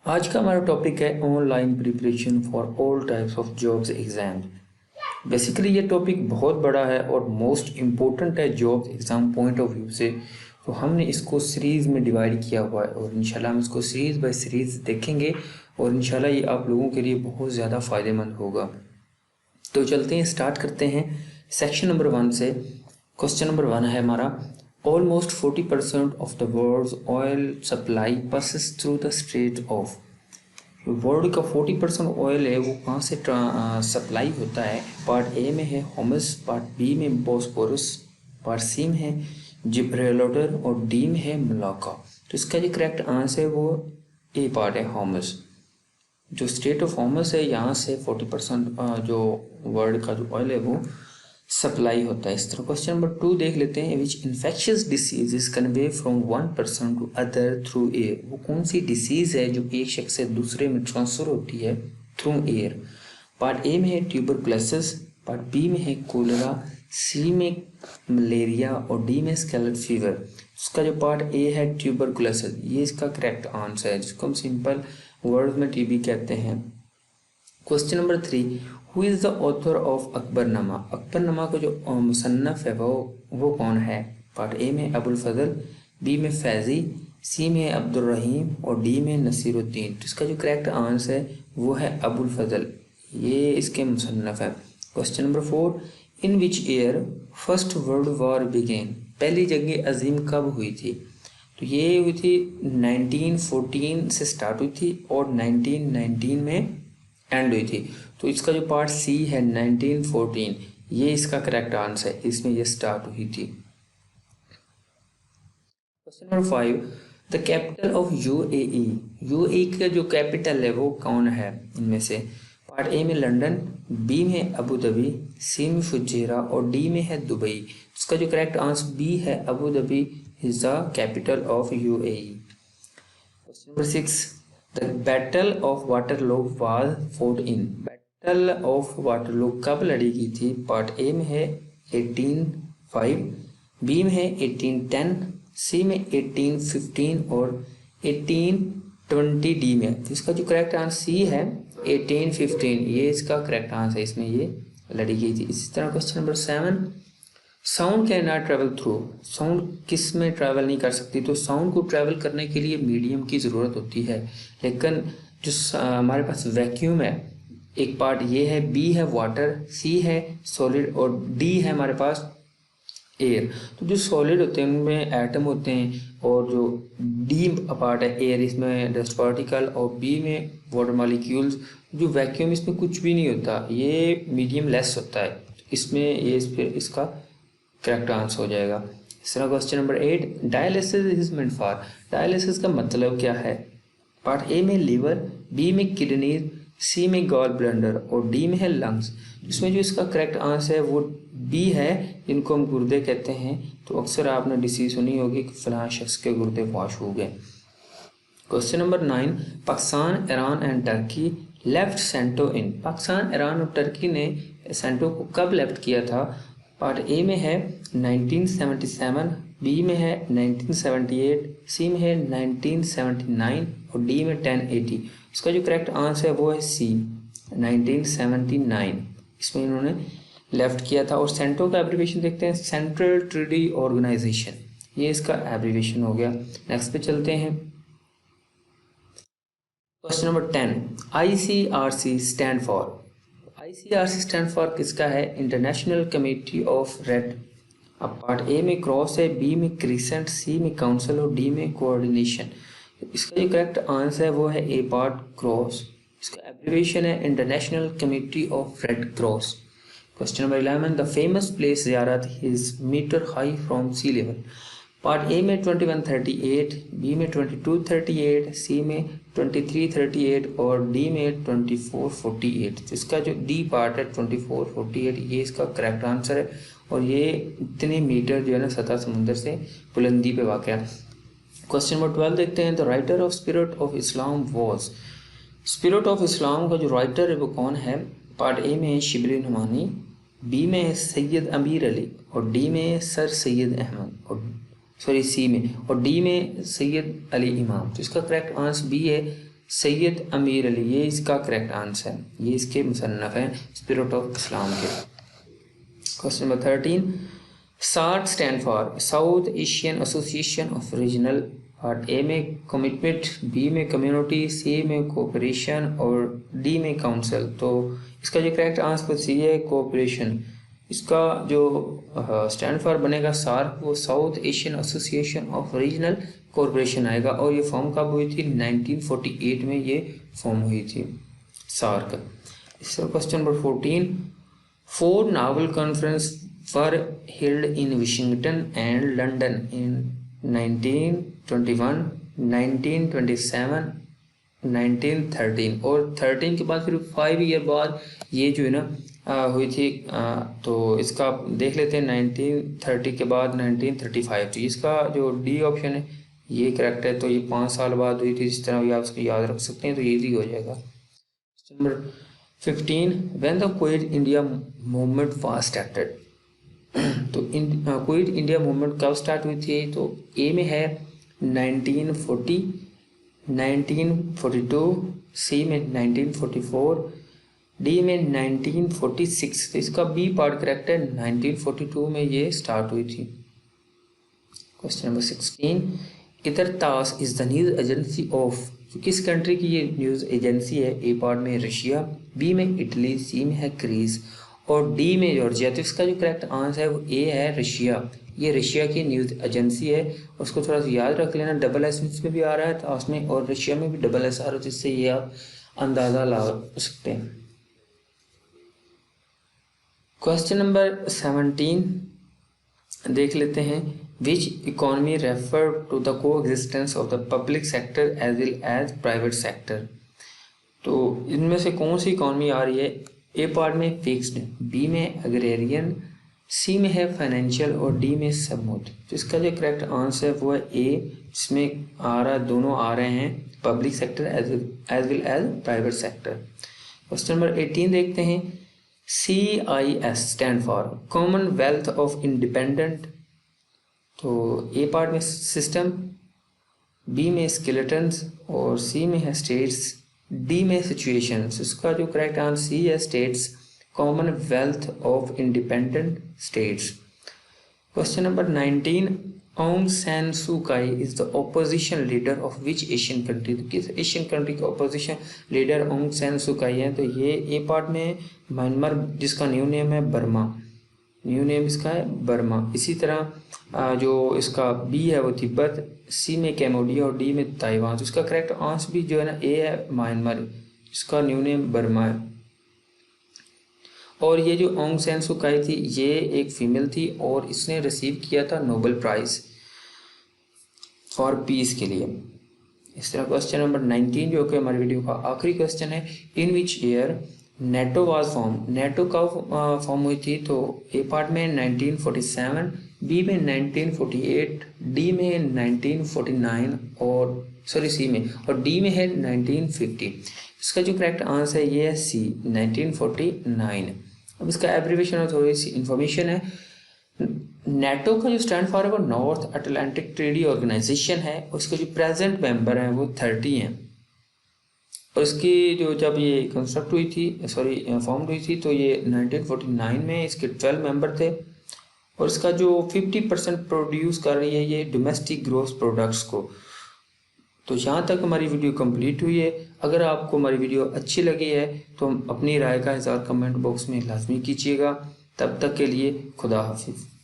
आज का हमारा टॉपिक है online preparation for all types of jobs exam. Basically ये टॉपिक बहुत बड़ा है और मोस्ट इम्पोर्टेंट है jobs exam point of view से। तो हमने इसको सीरीज़ में डिवाइड किया हुआ है और इंशाल्लाह हम इसको सीरीज़ बाय सीरीज़ देखेंगे और इंशाल्लाह ये आप लोगों के लिए बहुत ज़्यादा फ़ायदेमंद होगा। तो चलते हैं, स्टार्ट करते हैं सेक्शन नंबर 1 से। क्वेश्चन नंबर 1 है हमारा, almost 40% of the world's oil supply passes through the strait of. World का 40% ऑयल है वो कहाँ से सप्लाई होता है? पार्ट ए में है होमस, पार्ट बी में बॉस्फोरस, पार्ट सी में है जिब्राल्टर और डी में है मलाका। तो इसका जो करेक्ट आंसर है वो ए पार्ट है होमस। जो स्टेट ऑफ होमस है यहाँ से 40% जो वर्ल्ड का जो ऑयल है वो सप्लाई होता है। इस तरह क्वेश्चन नंबर 2 देख लेते हैं, which infectious disease is convey from one person to other through air. वो कौन सी डिसीज है जो एक शख्स से दूसरे में ट्रांसफर होती है थ्रू एयर? पार्ट ए में है ट्यूबरकुलोसिस, पार्ट बी में है कोलेरा, सी में मलेरिया और डी में स्केलेट फीवर। उसका जो पार्ट ए है ट्यूबरकुलोसिस, ये इसका करेक्ट आंसर है, जिसको हम सिंपल वर्ड में टीबी कहते हैं। Question number 3, who is the author of Akbarnama? Akbarnama का जो मुसन्नफ़ है वो कौन है? पार्ट ए में अबुल फजल, बी में फैज़ी, सी में अब्दुल रहीम और डी में नसीरुद्दीन। तो इसका जो करेक्ट आंसर है वो है अबुल फजल, ये इसके मुसन्नफ़ है। Question number 4, in which year first world war began? पहली जंग अजीम कब हुई थी? तो ये हुई थी 1914 से स्टार्ट हुई थी और 1919 में एंड हुई थी। तो इसका जो पार्ट सी है 1914, ये इसका करेक्ट आंसर है, इसमें ये स्टार्ट हुई थी। Question number 5, the capital of UAE. UAE का जो कैपिटल है वो कौन है इनमें से? पार्ट ए में लंदन, बी में अबू धाबी, सी में फुजेरा और डी में है दुबई। इसका जो करेक्ट आंसर बी है, Abu Dhabi is the capital of UAE. Question number 6, the battle of Waterloo was fought in. Battle of Waterloo कब लड़ी गई थी? पार्ट ए में है 1805, बी में है 1810, सी में 1815 और 1820 डी में। तो इसका जो करेक्ट आंसर सी है 1815, ये इसका करेक्ट आंसर है, इसमें ये लड़ी गई थी। इसी तरह question number 7, sound can not travel through. Sound किस में ट्रैवल नहीं कर सकती? तो साउंड को ट्रैवल करने के लिए मीडियम की ज़रूरत होती है, लेकिन जो हमारे पास वैक्यूम है, एक पार्ट ये है, बी है वाटर, सी है सॉलिड और डी है हमारे पास एयर। तो जो सॉलिड होते हैं उनमें एटम होते हैं और जो डी पार्ट है एयर, इसमें डस्ट पार्टिकल और बी में वाटर मॉलिक्यूल्स। जो वैक्यूम इसमें कुछ भी नहीं होता, ये मीडियम लेस होता है, इसमें ये इसका करेक्ट आंसर हो जाएगा। तीसरा question number 8, dialysis is meant for. Dialysis का मतलब क्या है? पार्ट ए में लीवर, बी में किडनीज, सी में गॉल ब्लैंडर और डी में है लंग्स। इसमें जो इसका करेक्ट आंसर है वो बी है, जिनको हम गुर्दे कहते हैं। तो अक्सर आपने डिसीज सुनी होगी कि फलां शख्स के गुर्दे वॉश हो गए। Question number 9, Pakistan, Iran and Turkey left CENTO in. Pakistan, Iran और टर्की ने सेंटो को कब लेफ्ट किया था? पार्ट ए में है 1977, बी में है 1978, सी में है 1979 और डी में 1080। इसका जो करेक्ट आंसर है वो है सी 1979, इसमें इन्होंने लेफ्ट किया था। और सेंटो का एब्रीविएशन देखते हैं, सेंट्रल ट्रेडी ऑर्गेनाइजेशन, ये इसका एब्रीविएशन हो गया। नेक्स्ट पे चलते हैं, question number 10, ICRC stand for. ICRC stand for किसका है? International committee of red. अब पार्ट ए में क्रॉस है, बी में क्रिसेंट, सी में काउंसिल और डी में कोऑर्डिनेशन। इसका जो करेक्ट आंसर है वो है ए पार्ट क्रॉस, इसका एब्रीविएशन है international committee of red cross. Question number 11, the famous place Ziarat is metre high from sea level. Part A में 2138, बी में 2238, सी में 2338 और डी में 2448। इसका जो डी पार्ट है 2448, ये इसका करेक्ट आंसर है और ये इतने मीटर जो है ना सतह समुद्र से बुलंदी पे वाक़ है। क्वेश्चन नंबर 12 देखते हैं, the writer of spirit of Islam was. Spirit of इस्लाम का जो राइटर है वो कौन है? पार्ट ए में शिबली नुमानी, बी में सैयद अमीर अली और डी में सर सैयद अहमद और सी में और डी में सैयद अली इमाम। तो इसका करेक्ट आंसर बी है, सैयद अमीर अली, ये इसका करेक्ट आंसर है, ये इसके मुसन्नफ़ हैं स्पिरिट ऑफ इस्लाम के। Question number 13, SAARC stand for south Asian association of regional part. A में कमिटमेंट, बी में कम्युनिटी, सी में कोऑपरेशन और डी में काउंसिल। तो इसका जो करेक्ट आंसर सी है कोऑपरेशन। इसका जो स्टैंड फॉर बनेगा सार्क, वो south Asian association of regional corporation आएगा। और ये फॉर्म कब हुई थी? 1948 में ये फॉर्म हुई थी सार्क। इसका question number 14, 4 novel conference were held in Washington and London इन 1921, 1927, 1913 और 13 के बाद फिर 5 ईयर बाद ये जो है ना हुई थी। तो इसका देख लेते हैं 1930 के बाद 1935। तो इसका जो डी ऑप्शन है ये करेक्ट है। तो ये 5 साल बाद हुई थी, इस तरह भी आप इसको याद रख सकते हैं, तो ये भी हो जाएगा। Number 15, when the quit India movement was started. तो क्विट इंडिया मूवमेंट कब स्टार्ट हुई थी? तो ए में है 1940, 1942, सी में 1944, डी में 1946। तो इसका बी पार्ट करेक्ट है, 1942 में ये स्टार्ट हुई थी। क्वेश्चन नंबर 16, इधर TASS is the news agency of, किस कंट्री की ये न्यूज़ एजेंसी है? ए पार्ट में रशिया, बी में इटली, सी में है ग्रीस और डी में जॉर्जिया। तो इसका जो करेक्ट आंसर है वो ए है रशिया। ये रशिया की न्यूज़ एजेंसी है, उसको थोड़ा सा याद रख लेना। डबल एस में भी आ रहा है तास में और रशिया में भी डबल एस आ रहा है, जिससे ये आप अंदाज़ा ला सकते हैं। क्वेश्चन नंबर 17 देख लेते हैं, which economy refer to the coexistence of the public sector as well as private sector. तो इनमें से कौन सी इकोनॉमी आ रही है? ए पार्ट में फिक्स्ड, बी में एग्रेरियन, सी में है फाइनेंशियल और डी में स्मूथ। तो इसका जो करेक्ट आंसर है वो है ए, जिसमें आ रहा दोनों आ रहे हैं public sector as well as private sector. Question number 18 देखते हैं, CIS stand for Commonwealth of Independent. तो ए पार्ट में सिस्टम, बी में स्केलेटन्स और सी में है स्टेट्स, डी में सिचुएशंस। इसका जो करेक्ट आंसर सी है states, commonwealth of independent states. Question number 19, Aung San Suu Kyi is the opposition leader of which Asian country. तो किस एशियन कंट्री का opposition leader Aung San Suu Kyi है? तो ये A part में Myanmar, जिसका new name है Burma, new name इसका है बर्मा। इसी तरह जो इसका बी है वो तिब्बत, सी में कैम्बोडिया और डी में ताइवान। तो इसका करेक्ट आंसर भी जो है ना ए है म्यांमार, इसका न्यू नेम बर्मा है। और ये जो ऑंग सैन सू काई थी ये एक फीमेल थी और इसने रिसीव किया था नोबेल प्राइज फॉर पीस के लिए। इस तरह क्वेश्चन नंबर 19 जो कि हमारी वीडियो का आखिरी क्वेश्चन है, in which year NATO was form. NATO कब फॉर्म हुई थी? तो ए पार्ट में 1947, बी में 1948, डी में 1949 और सी में और डी में है 1950। इसका जो करेक्ट आंसर है ये है सी, 1949। अब इसका एब्रीविएशन और थोड़ी सी इंफॉर्मेशन है। नेटो का जो स्टैंड फॉर है वो नॉर्थ अटलांटिक ट्रेडी ऑर्गेनाइजेशन है, उसके जो प्रेजेंट मेंबर हैं वो 30 हैं। और इसकी जो जब ये कंस्ट्रक्ट हुई थी फॉर्म हुई थी तो ये 1949 में इसके 12 मेंबर थे। और इसका जो 50% प्रोड्यूस कर रही है ये डोमेस्टिक ग्रोस प्रोडक्ट्स को। तो यहाँ तक हमारी वीडियो कंप्लीट हुई है। अगर आपको हमारी वीडियो अच्छी लगी है तो अपनी राय का इज़हार कमेंट बॉक्स में लाजमी कीजिएगा। तब तक के लिए खुदा हाफिज़।